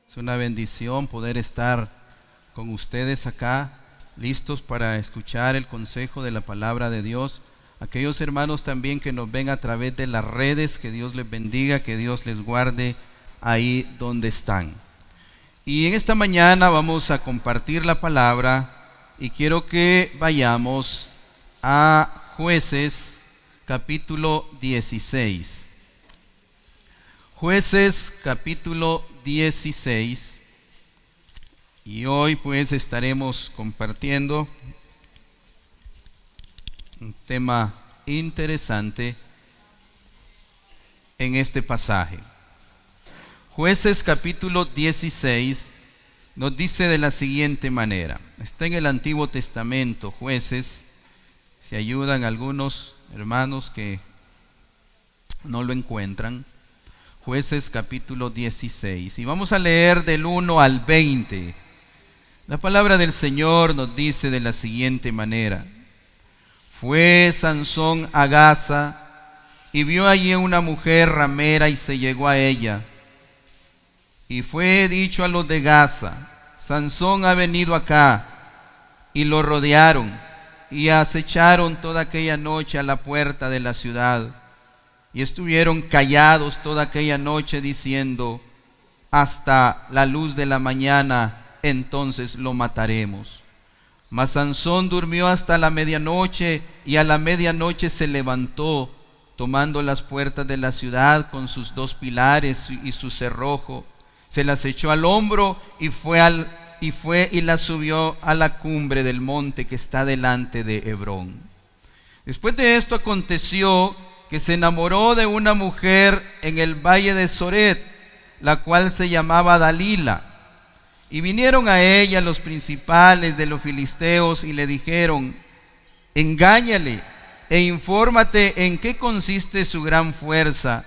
Es una bendición poder estar con ustedes acá, listos para escuchar el consejo de la palabra de Dios. Aquellos hermanos también que nos ven a través de las redes, que Dios les bendiga, que Dios les guarde ahí donde están. Y en esta mañana vamos a compartir la palabra y quiero que vayamos a Jueces capítulo 16. Jueces capítulo 16. Y hoy pues estaremos compartiendo un tema interesante en este pasaje. Jueces capítulo 16 nos dice de la siguiente manera. Está en el Antiguo Testamento, Jueces. Si ayudan algunos hermanos que no lo encuentran. Jueces capítulo 16. Y vamos a leer del 1 al 20. La palabra del Señor nos dice de la siguiente manera. Fue Sansón a Gaza y vio allí una mujer ramera y se llegó a ella. Y fue dicho a los de Gaza: Sansón ha venido acá. Y lo rodearon y acecharon toda aquella noche a la puerta de la ciudad. Y estuvieron callados toda aquella noche diciendo: hasta la luz de la mañana, entonces lo mataremos. Mas Sansón durmió hasta la medianoche, y a la medianoche se levantó, tomando las puertas de la ciudad con sus 2 pilares y su cerrojo. Se las echó al hombro y fue y la subió a la cumbre del monte que está delante de Hebrón. Después de esto aconteció que se enamoró de una mujer en el valle de Soret, la cual se llamaba Dalila. Y vinieron a ella los principales de los filisteos y le dijeron: engáñale e infórmate en qué consiste su gran fuerza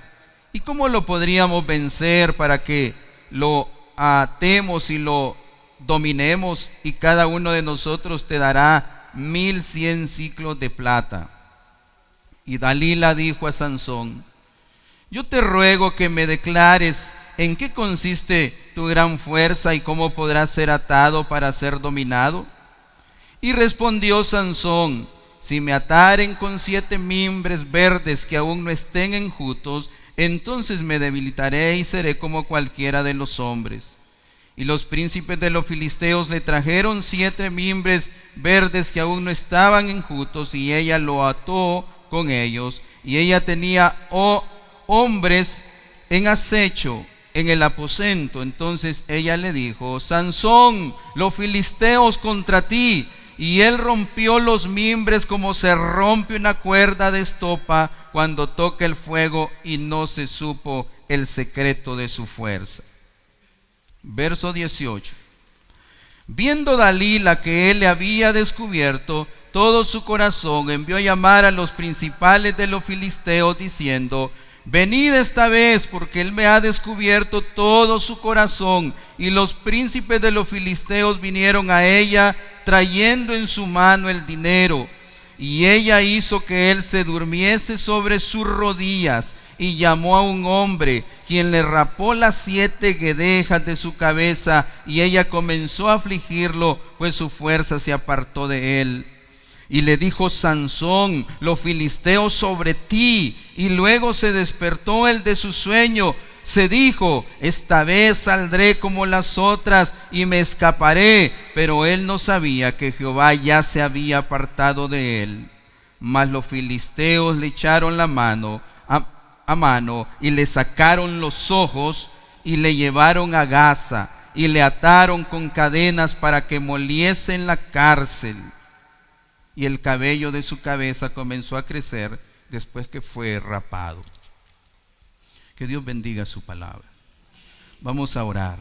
y cómo lo podríamos vencer para que lo atemos y lo dominemos, y cada uno de nosotros te dará 1100 siclos de plata. Y Dalila dijo a Sansón: yo te ruego que me declares en qué consiste tu gran fuerza y cómo podrás ser atado para ser dominado. Y respondió Sansón: si me ataren con 7 mimbres verdes que aún no estén enjutos, entonces me debilitaré y seré como cualquiera de los hombres. Y los príncipes de los filisteos le trajeron 7 mimbres verdes que aún no estaban enjutos, y ella lo ató con ellos. Y ella tenía hombres en acecho en el aposento. Entonces ella le dijo: Sansón, los filisteos contra ti. Y él rompió los mimbres como se rompe una cuerda de estopa cuando toca el fuego, y no se supo el secreto de su fuerza. Verso 18. Viendo Dalila que él le había descubierto todo su corazón, envió a llamar a los principales de los filisteos diciendo: venid esta vez, porque él me ha descubierto todo su corazón. Y los príncipes de los filisteos vinieron a ella trayendo en su mano el dinero. Y ella hizo que él se durmiese sobre sus rodillas, y llamó a un hombre, quien le rapó las 7 guedejas de su cabeza, y ella comenzó a afligirlo, pues su fuerza se apartó de él. Y le dijo: Sansón, los filisteos sobre ti. Y luego se despertó él de su sueño. Se dijo: esta vez saldré como las otras y me escaparé. Pero él no sabía que Jehová ya se había apartado de él. Mas los filisteos le echaron la mano a mano y le sacaron los ojos y le llevaron a Gaza y le ataron con cadenas para que moliese en la cárcel. Y el cabello de su cabeza comenzó a crecer después que fue rapado. Que Dios bendiga su palabra. Vamos a orar.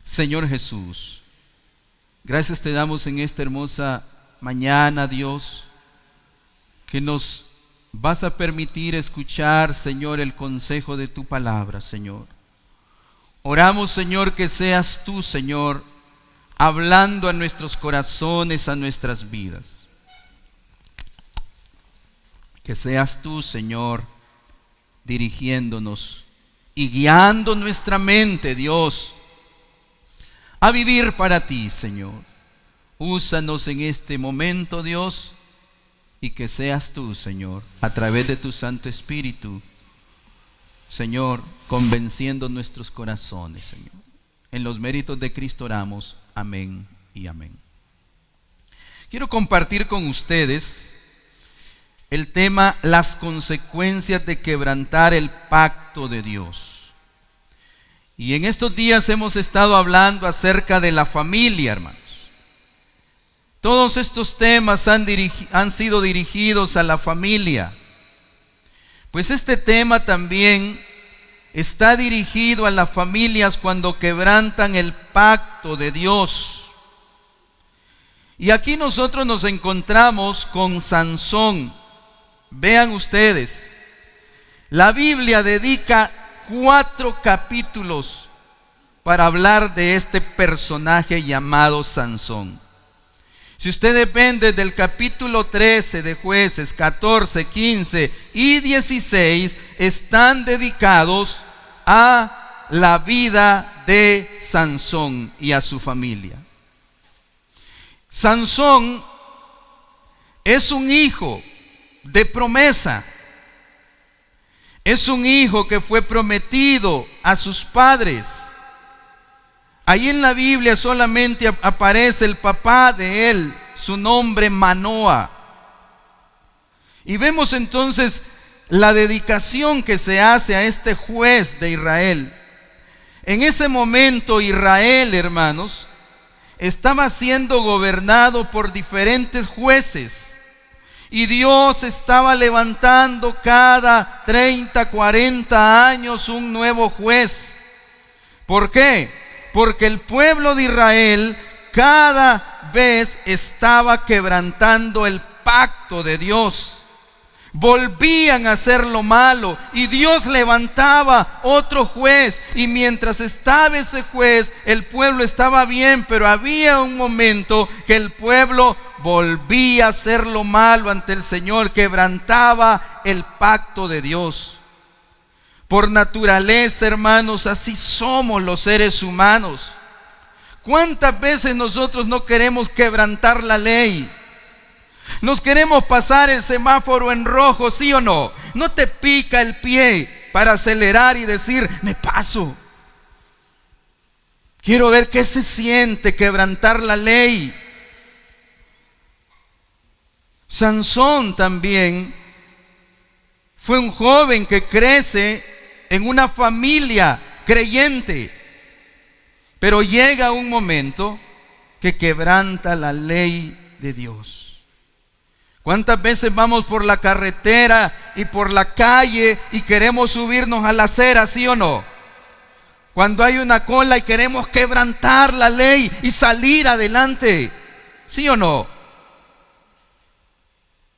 Señor Jesús, gracias te damos en esta hermosa mañana, Dios, que nos vas a permitir escuchar, Señor, el consejo de tu palabra, Señor. Oramos, Señor, que seas tú, Señor, hablando a nuestros corazones, a nuestras vidas. Que seas tú, Señor, dirigiéndonos y guiando nuestra mente, Dios, a vivir para ti, Señor. Úsanos en este momento, Dios, y que seas tú, Señor, a través de tu Santo Espíritu, Señor, convenciendo nuestros corazones, Señor. En los méritos de Cristo oramos. Amén y amén. Quiero compartir con ustedes el tema, las consecuencias de quebrantar el pacto de Dios. Y en estos días hemos estado hablando acerca de la familia, hermanos. Todos estos temas han sido dirigidos a la familia. Pues este tema también está dirigido a las familias cuando quebrantan el pacto de Dios. Y aquí nosotros nos encontramos con Sansón. Vean ustedes, la Biblia dedica 4 capítulos para hablar de este personaje llamado Sansón. Si ustedes ven desde el capítulo 13 de Jueces, 14, 15 y 16, están dedicados a la vida de Sansón y a su familia. Sansón es un hijo de promesa. Es un hijo que fue prometido a sus padres. Ahí en la Biblia solamente aparece el papá de él, su nombre Manoa. Y vemos entonces la dedicación que se hace a este juez de Israel. En ese momento Israel, hermanos, estaba siendo gobernado por diferentes jueces. Y Dios estaba levantando cada 30, 40 años un nuevo juez. ¿Por qué? Porque el pueblo de Israel cada vez estaba quebrantando el pacto de Dios. Volvían a hacer lo malo y Dios levantaba otro juez. Y mientras estaba ese juez, el pueblo estaba bien, pero había un momento que el pueblo volvía a hacer lo malo ante el Señor, quebrantaba el pacto de Dios. Por naturaleza, hermanos, así somos los seres humanos. ¿Cuántas veces nosotros no queremos quebrantar la ley? Nos queremos pasar el semáforo en rojo, ¿sí o no? ¿No te pica el pie para acelerar y decir, me paso? Quiero ver qué se siente quebrantar la ley. Sansón también fue un joven que crece en una familia creyente, pero llega un momento que quebranta la ley de Dios. ¿Cuántas veces vamos por la carretera y por la calle y queremos subirnos a la acera, sí o no? Cuando hay una cola y queremos quebrantar la ley y salir adelante, ¿sí o no?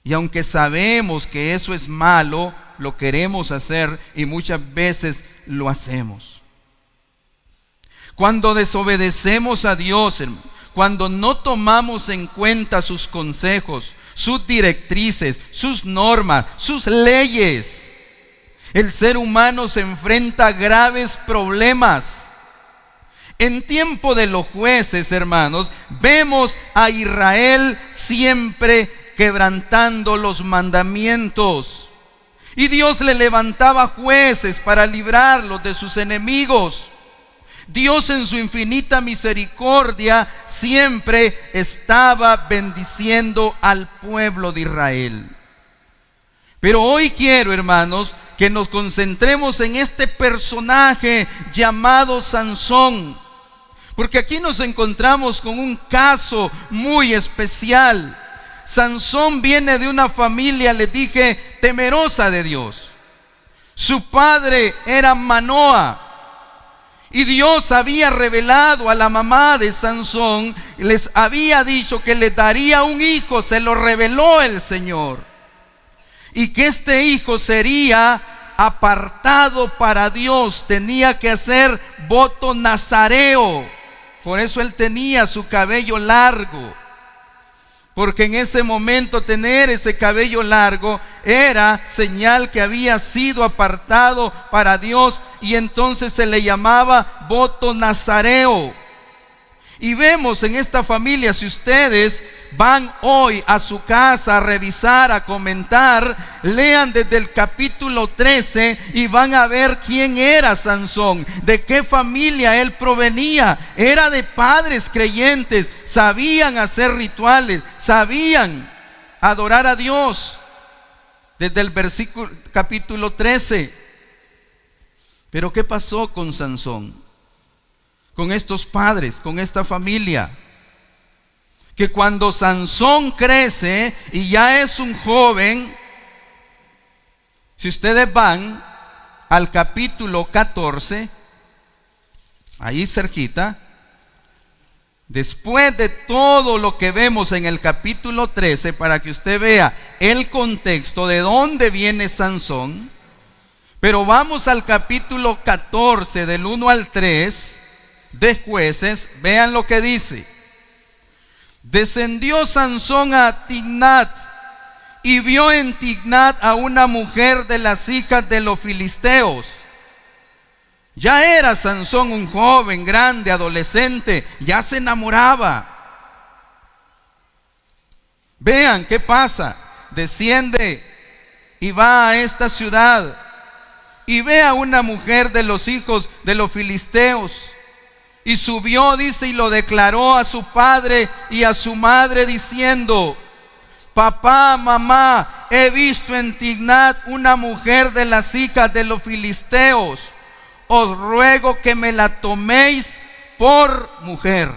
Y aunque sabemos que eso es malo, lo queremos hacer y muchas veces lo hacemos. Cuando desobedecemos a Dios, hermano, cuando no tomamos en cuenta sus consejos, sus directrices, sus normas, sus leyes, el ser humano se enfrenta a graves problemas. En tiempo de los jueces, hermanos, vemos a Israel siempre quebrantando los mandamientos. Y Dios le levantaba jueces para librarlos de sus enemigos. Dios en su infinita misericordia siempre estaba bendiciendo al pueblo de Israel. Pero hoy quiero, hermanos, que nos concentremos en este personaje llamado Sansón. Porque aquí nos encontramos con un caso muy especial. Sansón viene de una familia, les dije, temerosa de Dios. Su padre era Manoa. Y Dios había revelado a la mamá de Sansón, les había dicho que le daría un hijo, se lo reveló el Señor. Y que este hijo sería apartado para Dios, tenía que hacer voto nazareo. Por eso él tenía su cabello largo. Porque en ese momento tener ese cabello largo era señal que había sido apartado para Dios, y entonces se le llamaba voto nazareo. Y vemos en esta familia, si ustedes van hoy a su casa a revisar, a comentar, lean desde el capítulo 13 y van a ver quién era Sansón, de qué familia él provenía. Era de padres creyentes, sabían hacer rituales, sabían adorar a Dios. Desde el versículo capítulo 13. Pero ¿qué pasó con Sansón? Con estos padres, con esta familia. Que cuando Sansón crece y ya es un joven, si ustedes van al capítulo 14, ahí cerquita, después de todo lo que vemos en el capítulo 13, para que usted vea el contexto de dónde viene Sansón, pero vamos al capítulo 14, del 1 al 3, de Jueces, vean lo que dice. Descendió Sansón a Timnat y vio en Timnat a una mujer de las hijas de los filisteos. Ya era Sansón un joven, grande, adolescente, ya se enamoraba. Vean qué pasa. Desciende y va a esta ciudad y ve a una mujer de los hijos de los filisteos. Y subió, dice, y lo declaró a su padre y a su madre diciendo: papá, mamá, he visto en Timnat una mujer de las hijas de los filisteos. Os ruego que me la toméis por mujer.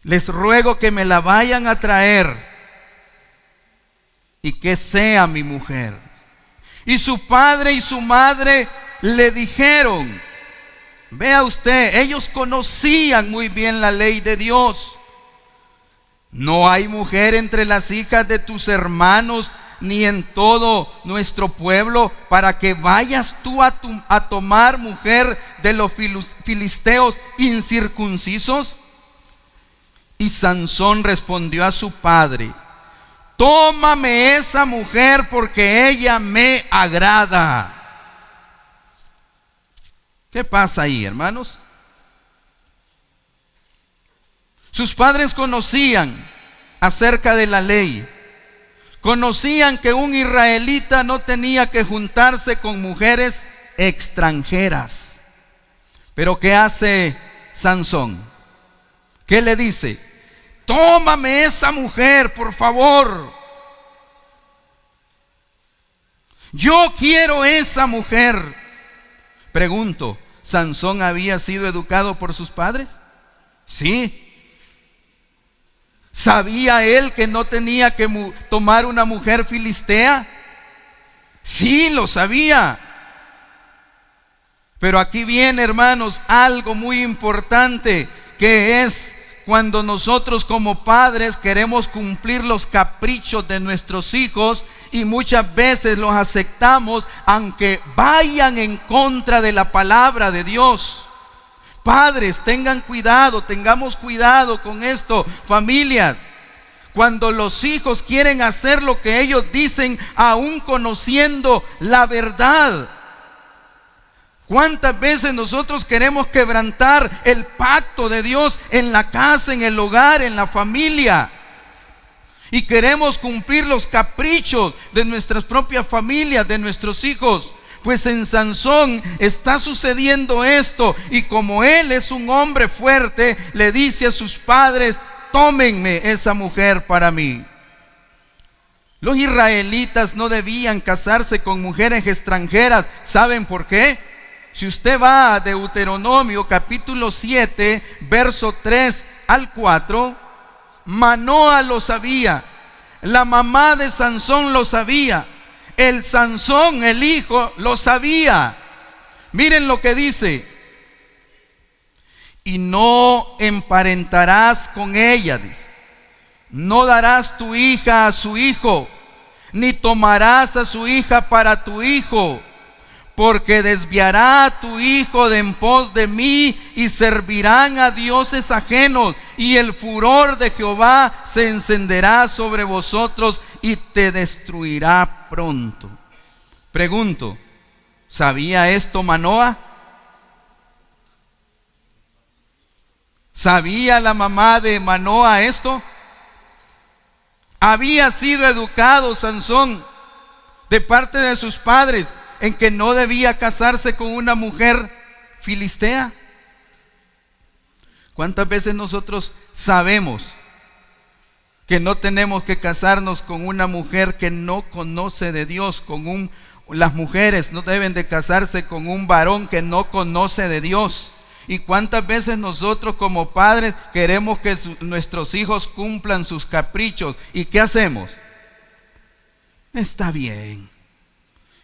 Les ruego que me la vayan a traer y que sea mi mujer. Y su padre y su madre le dijeron, vea usted, ellos conocían muy bien la ley de Dios. No hay mujer entre las hijas de tus hermanos, ni en todo nuestro pueblo, para que vayas tú a tomar mujer de los filisteos incircuncisos. Y Sansón respondió a su padre: tómame esa mujer, porque ella me agrada. ¿Qué pasa ahí, hermanos? Sus padres conocían acerca de la ley. Conocían que un israelita no tenía que juntarse con mujeres extranjeras. Pero ¿qué hace Sansón? ¿Qué le dice? Tómame esa mujer, por favor. Yo quiero esa mujer. Pregunto, ¿Sansón había sido educado por sus padres? Sí. ¿Sabía él que no tenía que tomar una mujer filistea? Sí, lo sabía. Pero aquí viene, hermanos, algo muy importante, que es cuando nosotros como padres queremos cumplir los caprichos de nuestros hijos y muchas veces los aceptamos aunque vayan en contra de la palabra de Dios. Padres, tengan cuidado, tengamos cuidado con esto. Familias, cuando los hijos quieren hacer lo que ellos dicen, aún conociendo la verdad. ¿Cuántas veces nosotros queremos quebrantar el pacto de Dios en la casa, en el hogar, en la familia? Y queremos cumplir los caprichos de nuestras propias familias, de nuestros hijos. Pues en Sansón está sucediendo esto, y como él es un hombre fuerte, le dice a sus padres: tómenme esa mujer para mí. Los israelitas no debían casarse con mujeres extranjeras. ¿Saben por qué? Si usted va a Deuteronomio capítulo 7, verso 3 al 4, Manoa lo sabía, la mamá de Sansón lo sabía, el Sansón, el hijo, lo sabía. Miren lo que dice: y no emparentarás con ella, dice. No darás tu hija a su hijo, ni tomarás a su hija para tu hijo, porque desviará a tu hijo de en pos de mí, y servirán a dioses ajenos, y el furor de Jehová se encenderá sobre vosotros y te destruirá pronto. Pregunto, ¿sabía esto Manoa? ¿Sabía la mamá de Manoa esto? Había sido educado Sansón de parte de sus padres en que no debía casarse con una mujer filistea. ¿Cuántas veces nosotros sabemos que no tenemos que casarnos con una mujer que no conoce de Dios? Las mujeres no deben de casarse con un varón que no conoce de Dios. ¿Y cuántas veces nosotros como padres queremos que nuestros hijos cumplan sus caprichos? ¿Y qué hacemos? Está bien.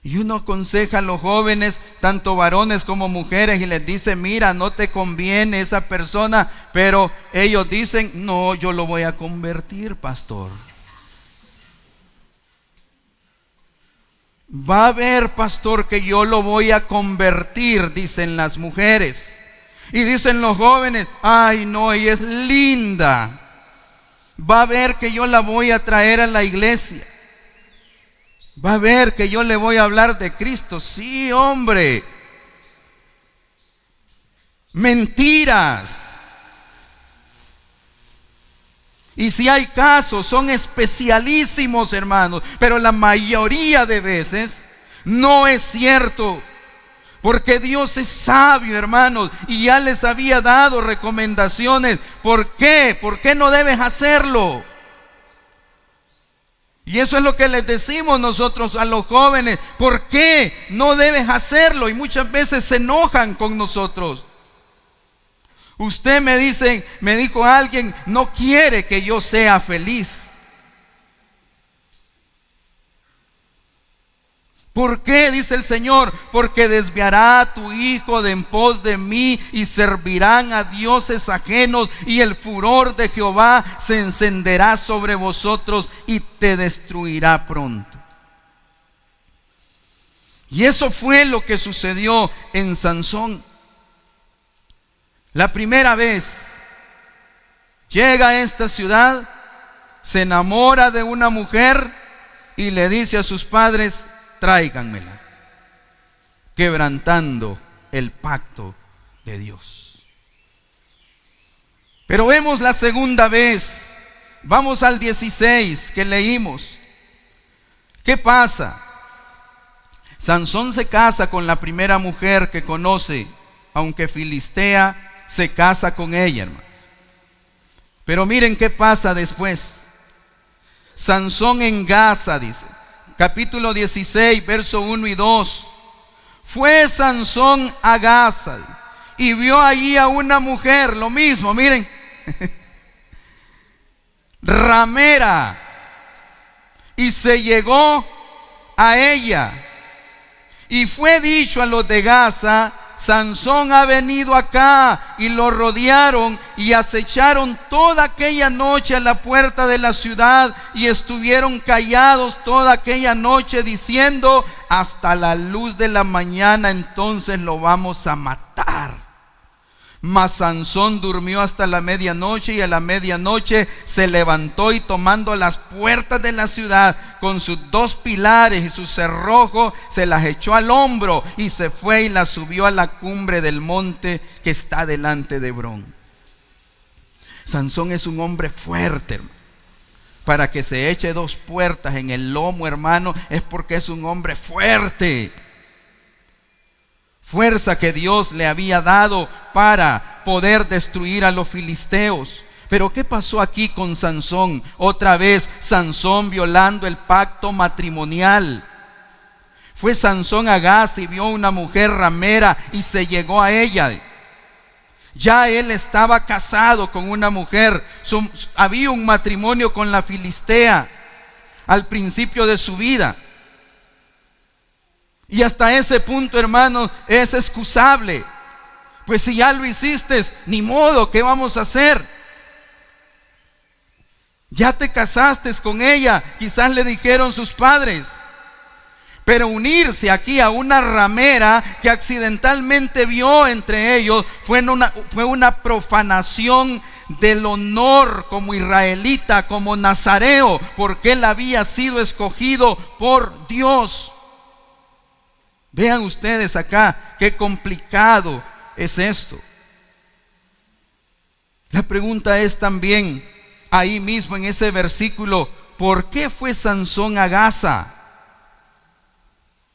Y uno aconseja a los jóvenes, tanto varones como mujeres, y les dice: mira, no te conviene esa persona, pero ellos dicen: no, yo lo voy a convertir, pastor. Va a ver, pastor, que yo lo voy a convertir, dicen las mujeres. Y dicen los jóvenes: ay no, ella es linda. Va a ver que yo la voy a traer a la iglesia. Va a ver que yo le voy a hablar de Cristo. Sí, hombre. Mentiras. Y si hay casos, son especialísimos, hermanos, pero la mayoría de veces no es cierto. Porque Dios es sabio, hermanos, y ya les había dado recomendaciones. ¿Por qué? ¿Por qué no debes hacerlo? Y eso es lo que les decimos nosotros a los jóvenes. ¿Por qué no debes hacerlo? Y muchas veces se enojan con nosotros. Usted me dijo alguien, no quiere que yo sea feliz. ¿Por qué? Dice el Señor: porque desviará a tu hijo de en pos de mí, y servirán a dioses ajenos, y el furor de Jehová se encenderá sobre vosotros y te destruirá pronto. Y eso fue lo que sucedió en Sansón. La primera vez llega a esta ciudad, se enamora de una mujer y le dice a sus padres: tráiganmela, quebrantando el pacto de Dios. Pero vemos la segunda vez. Vamos al 16 que leímos. ¿Qué pasa? Sansón se casa con la primera mujer que conoce, aunque filistea, se casa con ella, hermano. Pero miren qué pasa después. Sansón en Gaza, dice, capítulo 16, verso 1 y 2. Fue Sansón a Gaza y vio allí a una mujer, lo mismo, miren, ramera, y se llegó a ella. Y fue dicho a los de Gaza: Sansón ha venido acá. Y lo rodearon y acecharon toda aquella noche a la puerta de la ciudad, y estuvieron callados toda aquella noche, diciendo: hasta la luz de la mañana entonces lo vamos a matar. Mas Sansón durmió hasta la medianoche, y a la medianoche se levantó, y tomando las puertas de la ciudad con sus 2 pilares y su cerrojo, se las echó al hombro y se fue y las subió a la cumbre del monte que está delante de Hebrón. Sansón es un hombre fuerte, hermano. Para que se eche 2 puertas en el lomo, hermano, es porque es un hombre fuerte. Fuerza que Dios le había dado para poder destruir a los filisteos. Pero ¿qué pasó aquí con Sansón? Otra vez Sansón violando el pacto matrimonial. Fue Sansón a Gaza y vio una mujer ramera y se llegó a ella. Ya él estaba casado con una mujer. Había un matrimonio con la filistea al principio de su vida. Y hasta ese punto, hermano, es excusable. Pues si ya lo hiciste, ni modo, ¿qué vamos a hacer? Ya te casaste con ella, quizás le dijeron sus padres. Pero unirse aquí a una ramera que accidentalmente vio entre ellos fue una profanación del honor como israelita, como nazareo, porque él había sido escogido por Dios. Vean ustedes acá qué complicado es esto. La pregunta es también, ahí mismo en ese versículo, ¿por qué fue Sansón a Gaza?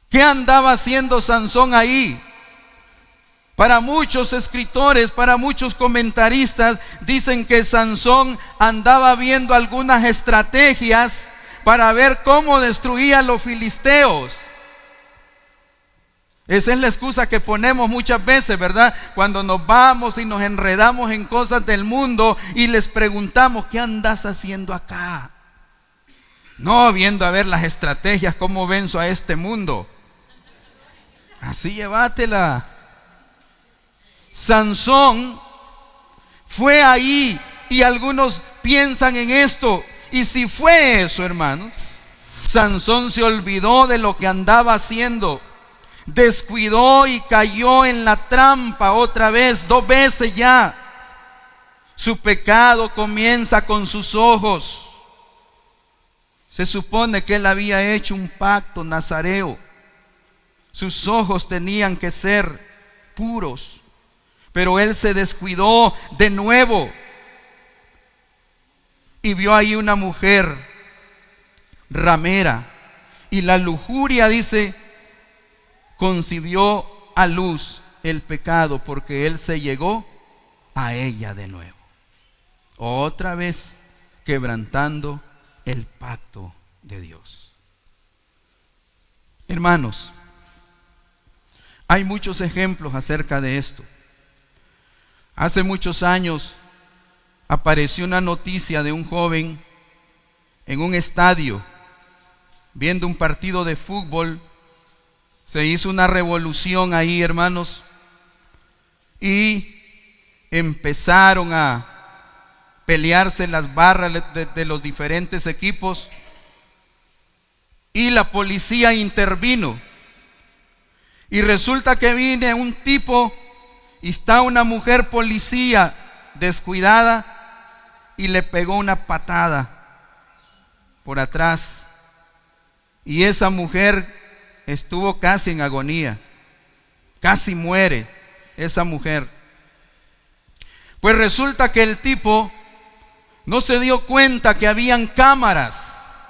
¿Qué andaba haciendo Sansón ahí? Para muchos escritores, para muchos comentaristas, dicen que Sansón andaba viendo algunas estrategias para ver cómo destruía a los filisteos. Esa es la excusa que ponemos muchas veces, ¿verdad? Cuando nos vamos y nos enredamos en cosas del mundo y les preguntamos, ¿qué andas haciendo acá? No viendo a ver las estrategias, cómo venzo a este mundo. Así llévatela. Sansón fue ahí y algunos piensan en esto. Y si fue eso, hermanos, Sansón se olvidó de lo que andaba haciendo, descuidó y cayó en la trampa otra vez, 2 veces ya. Su pecado comienza con sus ojos. Se supone que él había hecho un pacto nazareo. Sus ojos tenían que ser puros. Pero él se descuidó de nuevo y vio ahí una mujer ramera. Y la lujuria, dice, concibió a luz el pecado porque él se llegó a ella de nuevo. Otra vez quebrantando el pacto de Dios. Hermanos, hay muchos ejemplos acerca de esto. Hace muchos años apareció una noticia de un joven en un estadio viendo un partido de fútbol. Se hizo una revolución ahí, hermanos, y empezaron a pelearse las barras de los diferentes equipos y la policía intervino. Y resulta que viene un tipo y está una mujer policía descuidada y le pegó una patada por atrás. Y esa mujer estuvo casi en agonía, casi muere esa mujer. Pues resulta que el tipo no se dio cuenta que habían cámaras.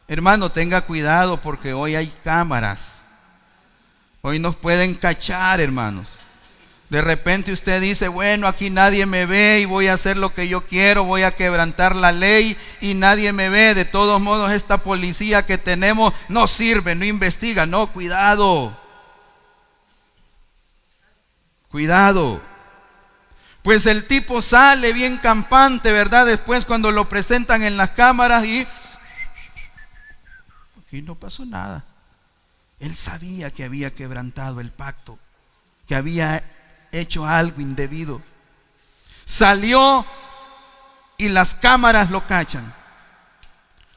Hermano, tenga cuidado porque hoy hay cámaras. Hoy nos pueden cachar, hermanos. De repente usted dice, bueno, aquí nadie me ve y voy a hacer lo que yo quiero, voy a quebrantar la ley y nadie me ve. De todos modos, esta policía que tenemos no sirve, no investiga. No, cuidado. Cuidado. Pues el tipo sale bien campante, ¿verdad? Después cuando lo presentan en las cámaras y aquí no pasó nada. Él sabía que había quebrantado el pacto, que había hecho algo indebido. Salió y las cámaras lo cachan.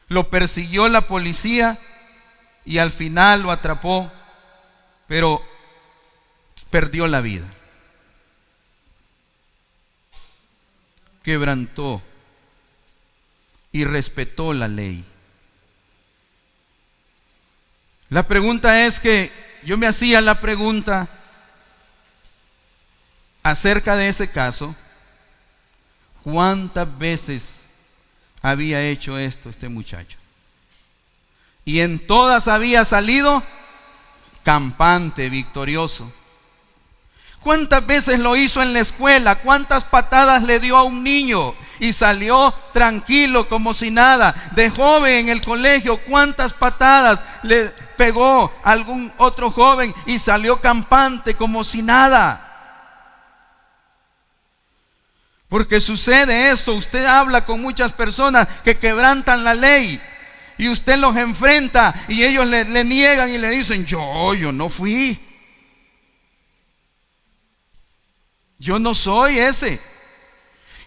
Lo persiguió la policía y al final lo atrapó, pero perdió la vida. Quebrantó y respetó la ley. La pregunta es que yo me hacía la pregunta acerca de ese caso, ¿cuántas veces había hecho esto este muchacho? Y en todas había salido campante, victorioso. ¿Cuántas veces lo hizo en la escuela? ¿Cuántas patadas le dio a un niño y salió tranquilo como si nada? De joven en el colegio, ¿cuántas patadas le pegó a algún otro joven y salió campante como si nada? Porque sucede eso. Usted habla con muchas personas que quebrantan la ley y usted los enfrenta y ellos le niegan y le dicen, yo no fui. Yo no soy ese.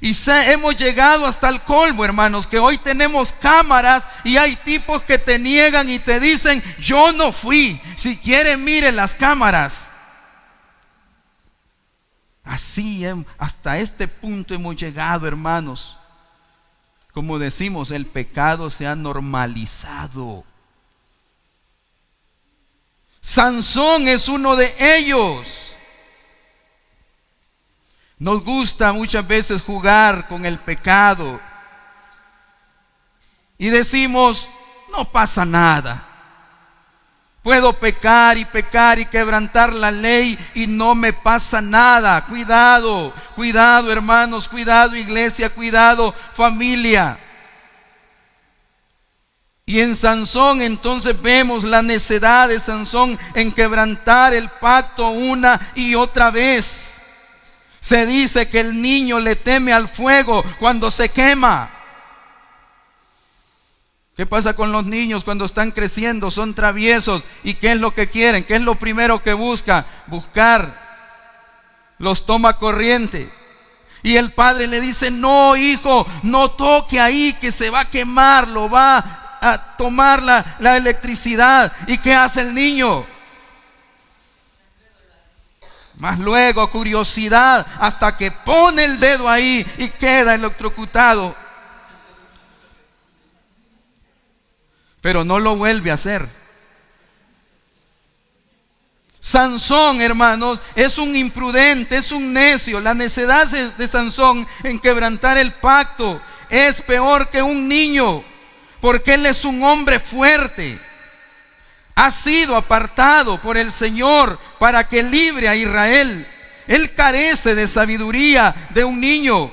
Y hemos llegado hasta el colmo, hermanos, que hoy tenemos cámaras y hay tipos que te niegan y te dicen, yo no fui. Si quieren, miren las cámaras. Así, hasta este punto hemos llegado, hermanos. Como decimos, el pecado se ha normalizado. Sansón es uno de ellos. Nos gusta muchas veces jugar con el pecado y decimos, no pasa nada. Puedo pecar y quebrantar la ley y no me pasa nada. Cuidado, cuidado hermanos, cuidado iglesia, cuidado familia. Y en Sansón entonces vemos la necedad de Sansón en quebrantar el pacto una y otra vez. Se dice que el niño le teme al fuego cuando se quema. ¿Qué pasa con los niños cuando están creciendo? Son traviesos. ¿Y qué es lo que quieren? ¿Qué es lo primero que buscan? Buscar. Los toma corriente. Y el padre le dice, no hijo, no toque ahí que se va a quemar, lo va a tomar la electricidad. ¿Y qué hace el niño? Más luego, curiosidad, hasta que pone el dedo ahí y queda electrocutado. Pero no lo vuelve a hacer. Sansón, hermanos, es un imprudente, es un necio. La necedad de Sansón en quebrantar el pacto es peor que un niño, porque él es un hombre fuerte. Ha sido apartado por el Señor para que libre a Israel. Él carece de sabiduría de un niño.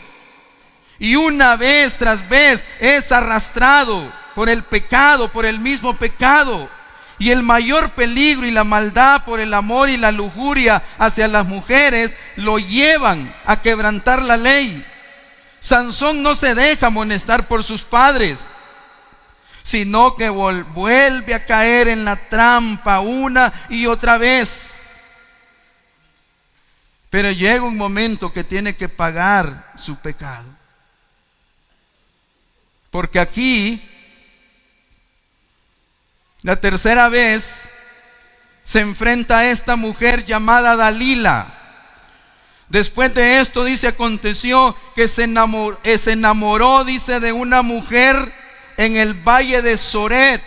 Y una vez tras vez es arrastrado por el pecado, por el mismo pecado. Y el mayor peligro y la maldad por el amor y la lujuria hacia las mujeres lo llevan a quebrantar la ley. Sansón no se deja amonestar por sus padres, sino que vuelve a caer en la trampa una y otra vez. Pero llega un momento que tiene que pagar su pecado. Porque aquí, la tercera vez, se enfrenta a esta mujer llamada Dalila. Después de esto, dice, aconteció que se enamoró, dice, de una mujer en el valle de Soret.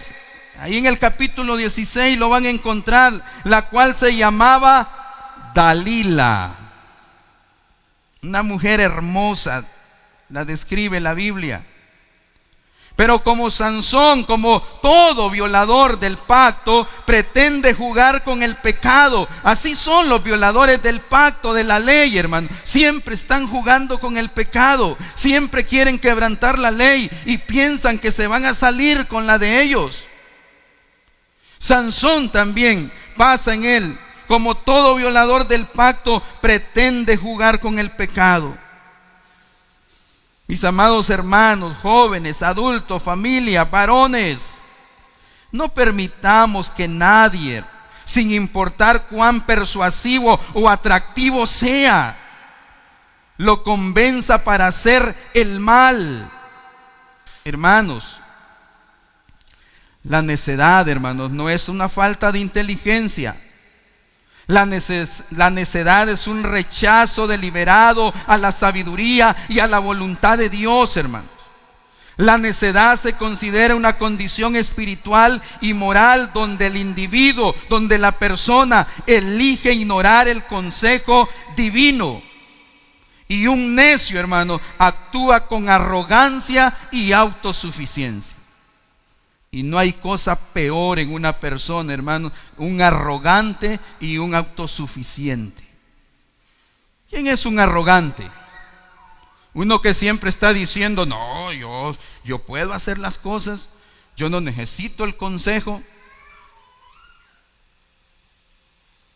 Ahí en el capítulo 16 lo van a encontrar, la cual se llamaba Dalila. Una mujer hermosa, la describe la Biblia. Pero como Sansón, como todo violador del pacto, pretende jugar con el pecado. Así son los violadores del pacto, de la ley, hermano. Siempre están jugando con el pecado. Siempre quieren quebrantar la ley y piensan que se van a salir con la de ellos. Sansón también pasa en él. Como todo violador del pacto, pretende jugar con el pecado. Mis amados hermanos, jóvenes, adultos, familia, varones, no permitamos que nadie, sin importar cuán persuasivo o atractivo sea, lo convenza para hacer el mal. Hermanos, la necedad, hermanos, no es una falta de inteligencia. La necedad es un rechazo deliberado a la sabiduría y a la voluntad de Dios, hermanos. La necedad se considera una condición espiritual y moral donde el individuo, donde la persona elige ignorar el consejo divino. Y un necio, hermano, actúa con arrogancia y autosuficiencia. Y no hay cosa peor en una persona, hermano, un arrogante y un autosuficiente. ¿Quién es un arrogante? Uno que siempre está diciendo, no, yo puedo hacer las cosas, yo no necesito el consejo,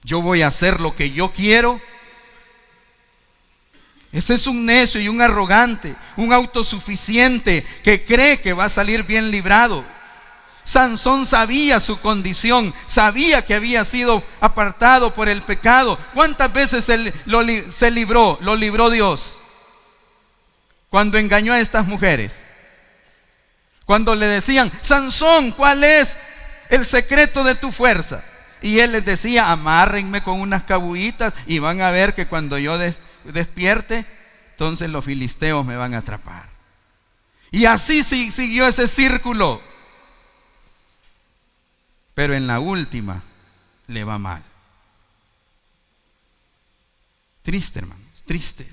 yo voy a hacer lo que yo quiero. Ese es un necio y un arrogante, un autosuficiente que cree que va a salir bien librado. Sansón sabía su condición, sabía que había sido apartado por el pecado. ¿Cuántas veces lo libró Dios? Cuando engañó a estas mujeres. Cuando le decían, Sansón, ¿cuál es el secreto de tu fuerza? Y él les decía, amárrenme con unas cabullitas y van a ver que cuando yo despierte, entonces los filisteos me van a atrapar. Y así siguió ese círculo. Pero en la última le va mal. Triste, hermanos, triste.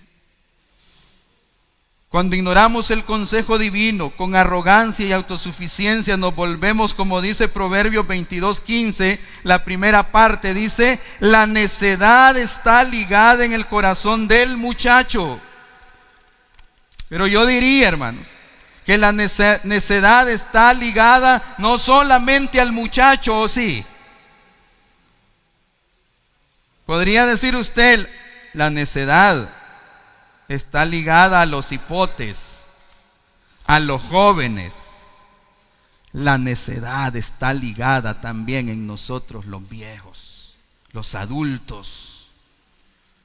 Cuando ignoramos el consejo divino, con arrogancia y autosuficiencia nos volvemos, como dice Proverbios 22:15, la primera parte dice: la necedad está ligada en el corazón del muchacho. Pero yo diría, hermanos, que la necedad está ligada no solamente al muchacho, ¿o sí? Podría decir usted, la necedad está ligada a los hipotes, a los jóvenes. La necedad está ligada también en nosotros los viejos, los adultos.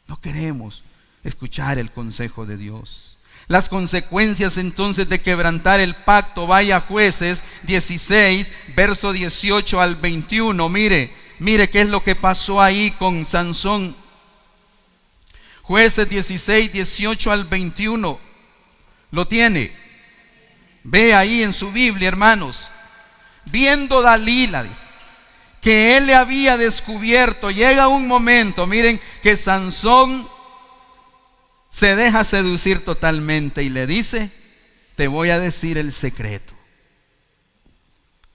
No queremos escuchar el consejo de Dios. Las consecuencias entonces de quebrantar el pacto, vaya a Jueces 16, verso 18 al 21. Mire qué es lo que pasó ahí con Sansón. Jueces 16, 18 al 21. ¿Lo tiene? Ve ahí en su Biblia, hermanos. Viendo Dalila, dice, que él le había descubierto, llega un momento, miren, que Sansón se deja seducir totalmente y le dice: te voy a decir el secreto.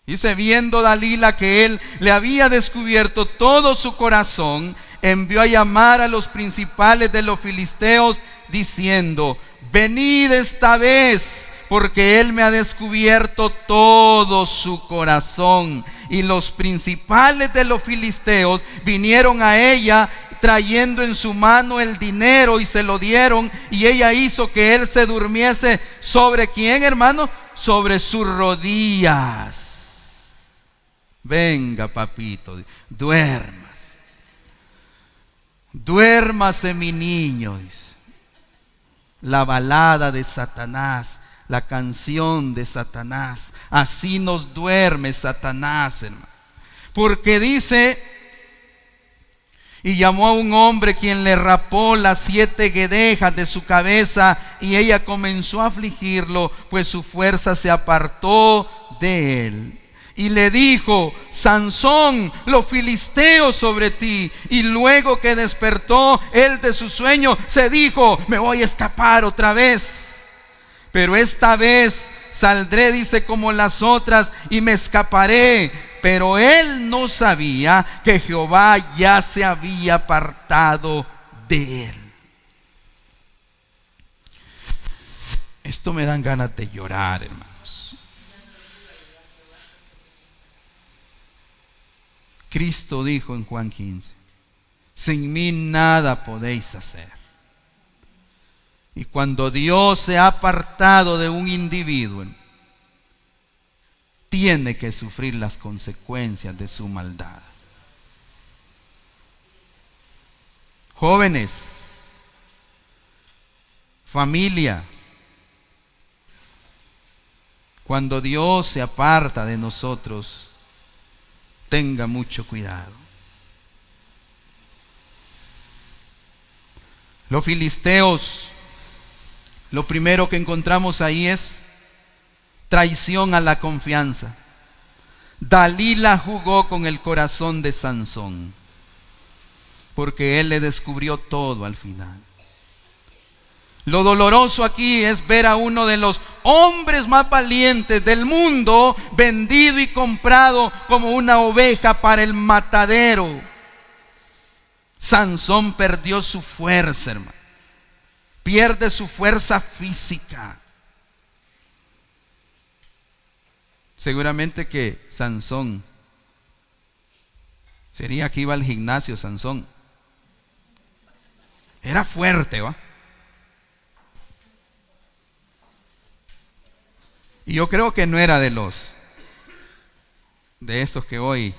Dice: viendo Dalila que él le había descubierto todo su corazón, envió a llamar a los principales de los filisteos, diciendo: venid esta vez, porque él me ha descubierto todo su corazón. Y los principales de los filisteos vinieron a ella, trayendo en su mano el dinero, y se lo dieron, y ella hizo que él se durmiese. ¿Sobre quién, hermano? Sobre sus rodillas. Venga, papito, duérmase mi niño, dice. La balada de Satanás, la canción de Satanás. Así nos duerme Satanás, hermano. Porque dice: y llamó a un hombre, quien le rapó las 7 guedejas de su cabeza, y ella comenzó a afligirlo, pues su fuerza se apartó de él. Y le dijo: Sansón, los filisteos sobre ti. Y luego que despertó él de su sueño, se dijo: me voy a escapar otra vez, pero esta vez saldré, dice, como las otras, y me escaparé. Pero él no sabía que Jehová ya se había apartado de él. Esto me dan ganas de llorar, hermano. Cristo dijo en Juan 15: sin mí nada podéis hacer. Y cuando Dios se ha apartado de un individuo, tiene que sufrir las consecuencias de su maldad. Jóvenes, familia, cuando Dios se aparta de nosotros, tenga mucho cuidado. Los filisteos, lo primero que encontramos ahí es traición a la confianza. Dalila jugó con el corazón de Sansón, porque él le descubrió todo al final. Lo doloroso aquí es ver a uno de los hombres más valientes del mundo vendido y comprado como una oveja para el matadero. Sansón perdió su fuerza, hermano. Pierde su fuerza física. Seguramente que Sansón sería que iba al gimnasio. Sansón era fuerte, ¿va? Y yo creo que no era de esos que hoy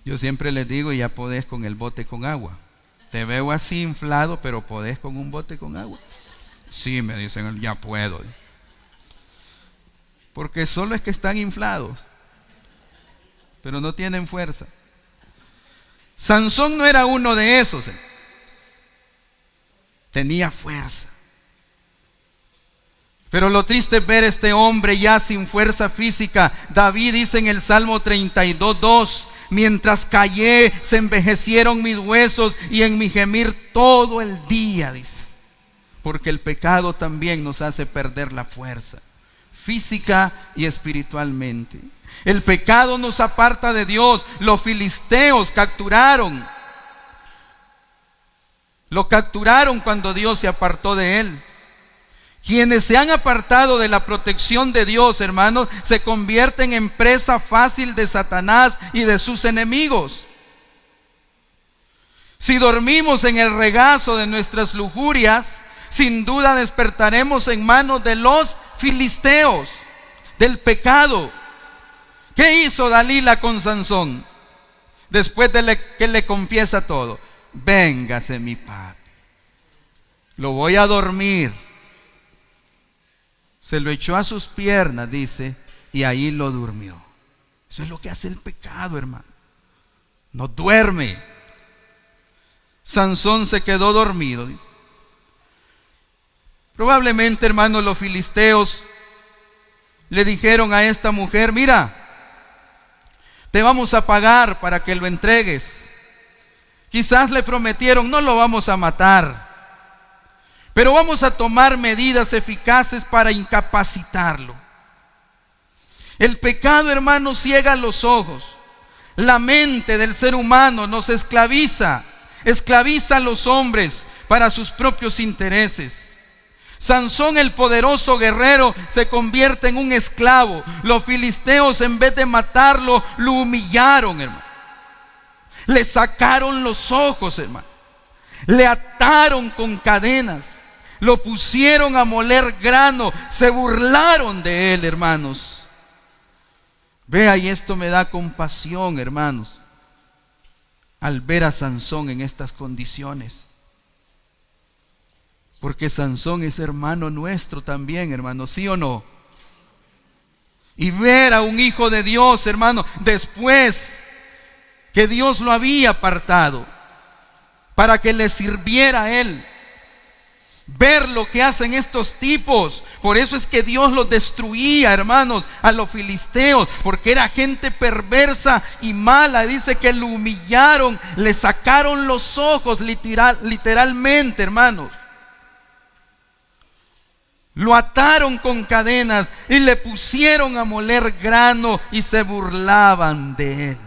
yo siempre les digo: ya podés con el bote con agua. Te veo así inflado, pero podés con un bote con agua. Sí, me dicen, ya puedo. Porque solo es que están inflados, pero no tienen fuerza. Sansón no era uno de esos. Tenía fuerza. Pero lo triste es ver a este hombre ya sin fuerza física. David dice en el Salmo 32:2: mientras callé, se envejecieron mis huesos, y en mi gemir todo el día, dice. porque el pecado también nos hace perder la fuerza, física y espiritualmente. El pecado nos aparta de Dios. Los filisteos lo capturaron cuando Dios se apartó de él. Quienes se han apartado de la protección de Dios, hermanos, se convierten en presa fácil de Satanás y de sus enemigos. Si dormimos en el regazo de nuestras lujurias, sin duda despertaremos en manos de los filisteos, del pecado. ¿Qué hizo Dalila con Sansón? Después de que le confiesa todo: véngase mi papi, lo voy a dormir. Se lo echó a sus piernas, dice, y ahí lo durmió. Eso es lo que hace el pecado, hermano. Nos duerme. Sansón se quedó dormido, dice. Probablemente, hermano, los filisteos le dijeron a esta mujer: mira, te vamos a pagar para que lo entregues. Quizás le prometieron: no lo vamos a matar, pero vamos a tomar medidas eficaces para incapacitarlo. El pecado, hermano, ciega los ojos. La mente del ser humano nos esclaviza a los hombres para sus propios intereses. Sansón, el poderoso guerrero, se convierte en un esclavo. Los filisteos, en vez de matarlo, lo humillaron, hermano. Le sacaron los ojos, hermano. Le ataron con cadenas. Lo pusieron a moler grano. Se burlaron de él, hermanos. Vea, y esto me da compasión, hermanos, al ver a Sansón en estas condiciones. Porque Sansón es hermano nuestro también, hermano, ¿sí o no? Y ver a un hijo de Dios, hermano, después que Dios lo había apartado para que le sirviera a él. Ver lo que hacen estos tipos. Por eso es que Dios los destruía, hermanos, a los filisteos, porque era gente perversa y mala. Dice que lo humillaron, le sacaron los ojos, literalmente, hermanos. Lo ataron con cadenas y le pusieron a moler grano y se burlaban de él.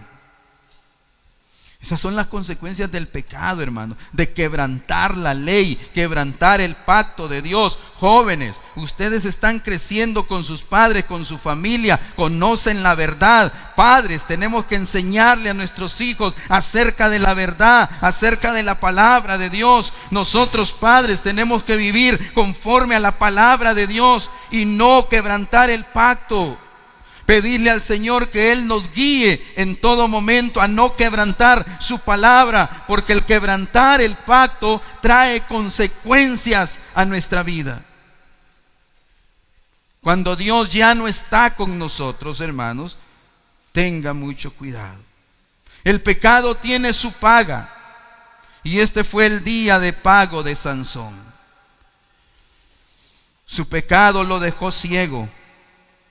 Esas son las consecuencias del pecado, hermano, de quebrantar la ley, quebrantar el pacto de Dios. Jóvenes, ustedes están creciendo con sus padres, con su familia, conocen la verdad. Padres, tenemos que enseñarle a nuestros hijos acerca de la verdad, acerca de la palabra de Dios. Nosotros, padres, tenemos que vivir conforme a la palabra de Dios y no quebrantar el pacto. Pedirle al Señor que Él nos guíe en todo momento a no quebrantar su palabra, porque el quebrantar el pacto trae consecuencias a nuestra vida. Cuando Dios ya no está con nosotros, hermanos, tenga mucho cuidado. El pecado tiene su paga, y este fue el día de pago de Sansón. Su pecado lo dejó ciego,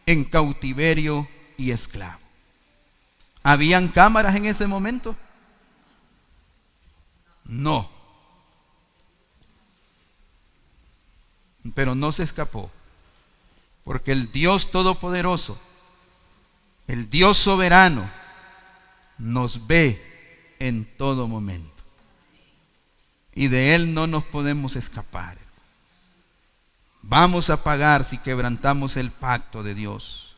en cautiverio y esclavo. ¿Habían cámaras en ese momento? No. Pero no se escapó, porque el Dios Todopoderoso, el Dios soberano, nos ve en todo momento. Y de Él no nos podemos escapar. Vamos a pagar si quebrantamos el pacto de Dios.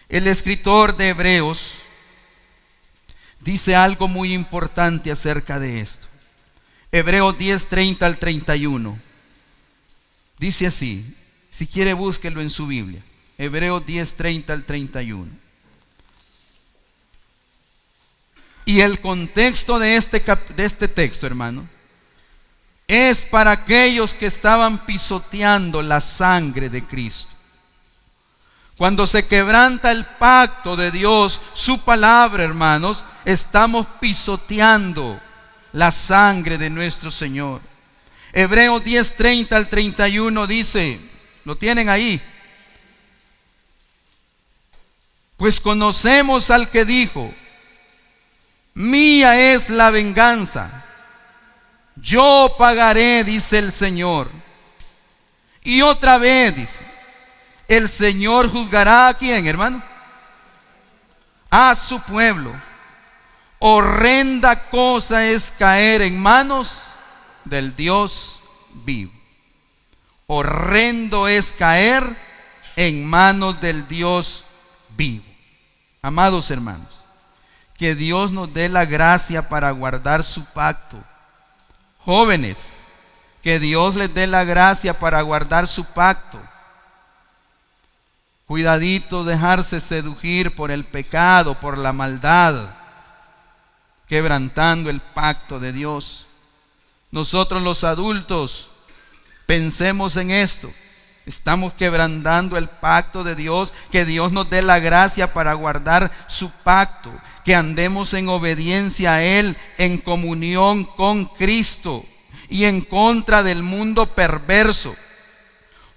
El escritor de Hebreos dice algo muy importante acerca de esto. Hebreos 10:30 al 31. Dice así, si quiere búsquelo en su Biblia. Hebreos 10:30 al 31. Y el contexto de este texto, hermano, es para aquellos que estaban pisoteando la sangre de Cristo. Cuando se quebranta el pacto de Dios, su palabra, hermanos, estamos pisoteando la sangre de nuestro Señor. Hebreos 10:30 al 31 dice, ¿lo tienen ahí? Pues conocemos al que dijo: mía es la venganza, yo pagaré, dice el Señor. Y otra vez dice, el Señor juzgará ¿a quién, hermano? A su pueblo. Horrenda cosa es caer en manos del Dios vivo. Horrendo es caer en manos del Dios vivo. Amados hermanos, que Dios nos dé la gracia para guardar su pacto. Jóvenes, que Dios les dé la gracia para guardar su pacto. Cuidadito dejarse seducir por el pecado, por la maldad, quebrantando el pacto de Dios. Nosotros los adultos, pensemos en esto. Estamos quebrantando el pacto de Dios. Que Dios nos dé la gracia para guardar su pacto. Que andemos en obediencia a Él, en comunión con Cristo y en contra del mundo perverso.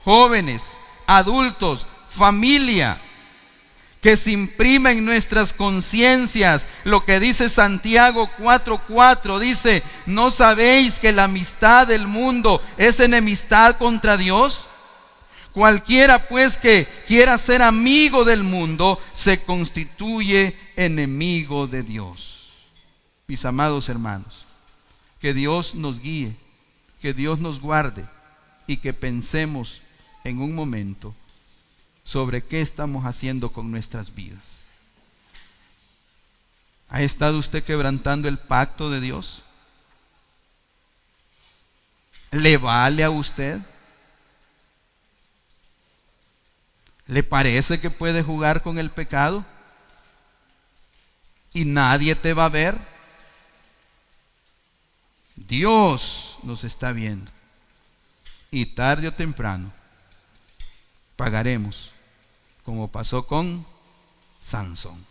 Jóvenes, adultos, familia, que se imprima en nuestras conciencias lo que dice Santiago 4:4. Dice, ¿no sabéis que la amistad del mundo es enemistad contra Dios? Cualquiera pues que quiera ser amigo del mundo se constituye enemigo de Dios. Mis amados hermanos, que Dios nos guíe, que Dios nos guarde y que pensemos en un momento sobre qué estamos haciendo con nuestras vidas. ¿Ha estado usted quebrantando el pacto de Dios? ¿Le vale a usted? ¿Le parece que puede jugar con el pecado? ¿Y nadie te va a ver? Dios nos está viendo. Y tarde o temprano pagaremos, como pasó con Sansón.